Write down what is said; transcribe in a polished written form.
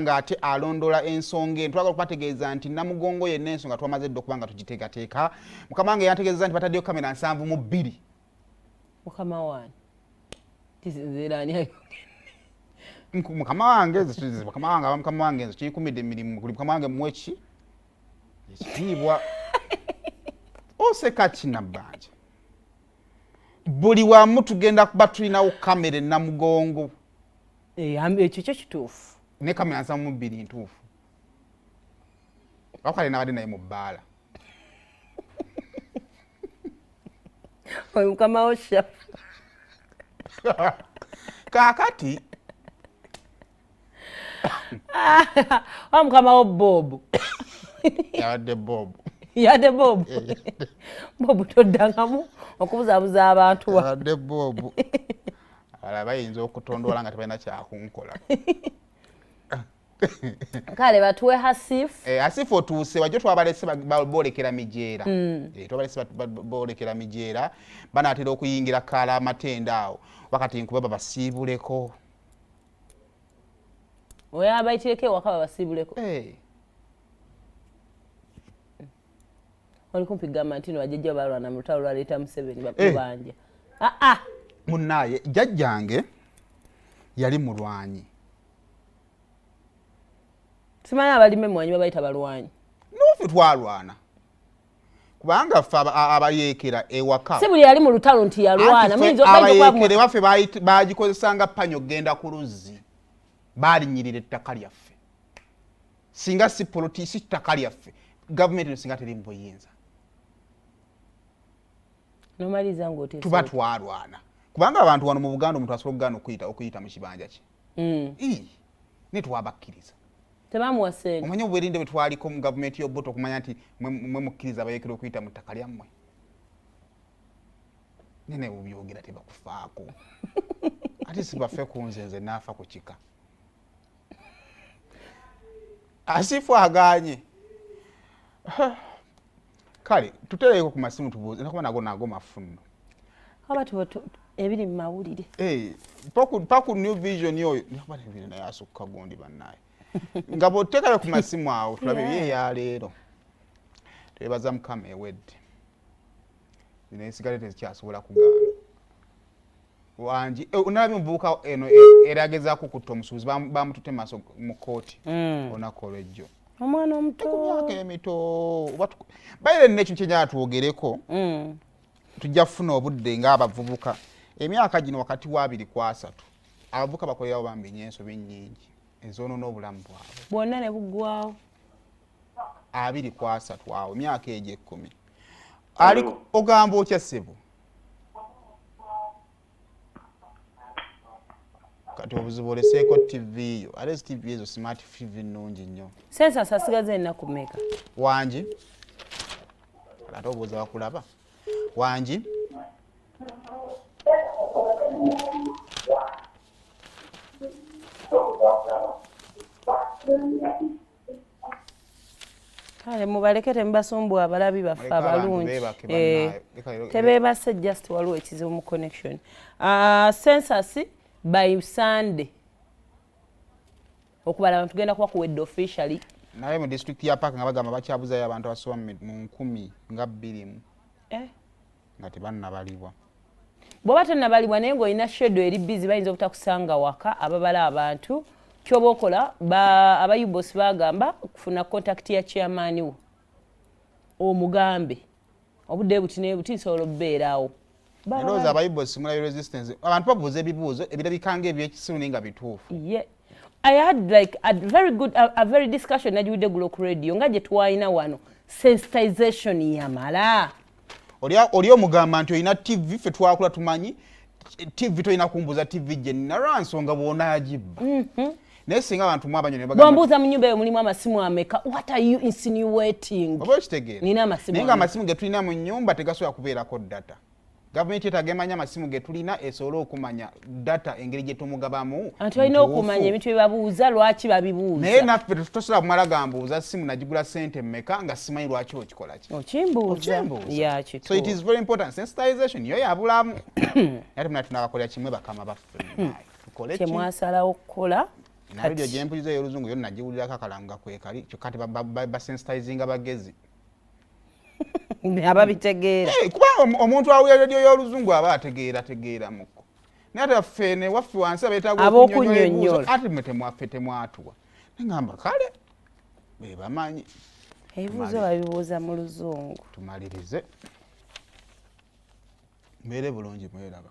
ngate alondola ensonge ntwaga okubategeeza nti Namugongo yenna ensonga twamaze ddo kubanga tugiteekateeka mukama wange yategeeza nti bataddeyo kamera 72 mukama wange tizinzirani mukama wange mukama wange nze kikumidde emirimu kuli mukama wange mweki ekitiibwa oseka kinabbanja buli wamu tugenda kuba tulinawo kamera Namugongo ekyo kyo kituufu ne kamera 72 ntuufu wakale nabadde naye mu bbaala oyo mukama osha kaakati wa mukama wo Bob yabadde Bob yadde Bob Bob toddangamu okubuzaabuza abantu yabadde Bob ala bayinza okutondola nga tebalina kyakunkola kale batuwe Hasifu Hasifu otuuse wajjo twabalese boolekera mijeera twabalese boolekera mijeera banaatera okuyingira kala amatenda awo wakati nkuba babasiibuleko oyo abayitireko ewaka babasiibuleko oli kumpi gamba nti no bajjajja balwana mu lutalo lwaleeta Museveni babanja munnaye jjajjange yali mulwanyi simanyi abalime mwanyi babayita balwanyi n'ofe twalwana kubanga ffe abayeekera ewaka si buli yali mu lutalo nti yalwana abayeekere waffe bagikozesanga panyo genda ku luzzi baalinyirira ettaka lyaffe singa si politisi ttaka lyaffe gavumenti no singa teri mu buyinza nomaliza ng'oteesa tuba twalwana kubanga abantu wano mu Buganda omuntu asobola okugaana okuyita mu kibanja kye ne twabakkiriza tebamuwa ssente omanye obwerinde bwe twaliko mu gavumenti y'Obote okumanya nti mwe mukkiriza abayeekera okuyita mu ttaka lyammwe nene bubyogera tebakufaako ate si baffe ku nze naafa ku kika Hasifu agaanye kale tutereeko ku masimu tubuuze nakuba nago mafunno abatu ebiri mu mawulire paku New Vision oyo nakuba nebiri naye asukka gundi bannaye nga bw'oteekayo ku masimu awo tulabe bye yaleero twebaza mukama ewedde zino ensigale tezikyasobola kugaana wangi onalabye omuvubuka eno eragezaako kutta omusuubuzi bamutute maaso mu kooti olunaku olwejjo omwana omuto ku myaka emito bayire nno ekintu kyenyala twogereko tujja kufuna obudde ng'abavubuka emyaka gino wakati wa 2 ku 3 abavubuka bakolerawo bambi ensobi nnyingi ezoonoona obulamu bwabwe bwonna ne buggwawo 2 ku 3 awo emyaka egyo 10 ali ogamba otya ssebo kati obuzibu oleseeko TV yo ate TV ezo smart TV nnungi nnyo Census asigaze ennaku mmeka wangi ate obuuza bakulaba wangi kale mubalekete mubasumbu abalabi baffe abalungi tebeebase just waliwo ekizibu mu connection Census by Sunday okubala abantu tugenda kuba kuwedde officially naye mu district ya Park nga bagamba bakyabuzayo abantu abasoba mu 10,000 nga tebannabalibwa bw'oba tennabalibwa naye ng'olina schedule eri busy bayinza obutakusanga waka ababala abantu kyoba okola abayubos bagamba kufuna contact ya chairman wo omugambe obudde buti ne buti nsobola okubeerawo Eroza abayibos mula resistance abantu babuuza ebibuuzo ebirabikanga ebyekisimu naye nga bituufu I had like a very discussion najiwidde gulo ku radio nga gye twalina wano sensitization yamala oli omugamba nti olina TV ffe twakula tumanyi TV tolina kumbuuza TV gye nina lwansonga bw'onaagibba naye singa abantu mwabanyo ne bagamba bw'ombuuza mu nnyumba eyo mulimu amasimu ameka what are you insinuating oba okitegeera nina amasimu naye nga amasimu ge tulina mu nnyumba tegasobola kubeerako data gavumenti etagemanya amasimu ge tulina esobole okumanya data engeri gye tumugabamu anti balina okumanya ebintu bye babuuza lwaki babibuuza naye naffe tosobola kumala gambuuza simu nagigula ssente mmeka nga simanyi lwaki okikola ki okimbuuza so it is very important sensitization yo yabulamu ate muna tunabakolera kimwe bakama baffe tukole kyemwasalawo okukola na radio gyempuliza y'oluzungu yonna nagiwulirako akalango gakwekali kyokka ati basensitizinga bagezi ababitegeera kuba omuntu awulira radio y'oluzungu aba ategeera muko naye ate ffe waffe wansi abeetaaga abokunnyonnyola ati mwe temwaffe temwatuwa nengamba kale be bamanyi ebibuuzo babibuuza mu luzungu tumalirize mbeere bulungi mweraba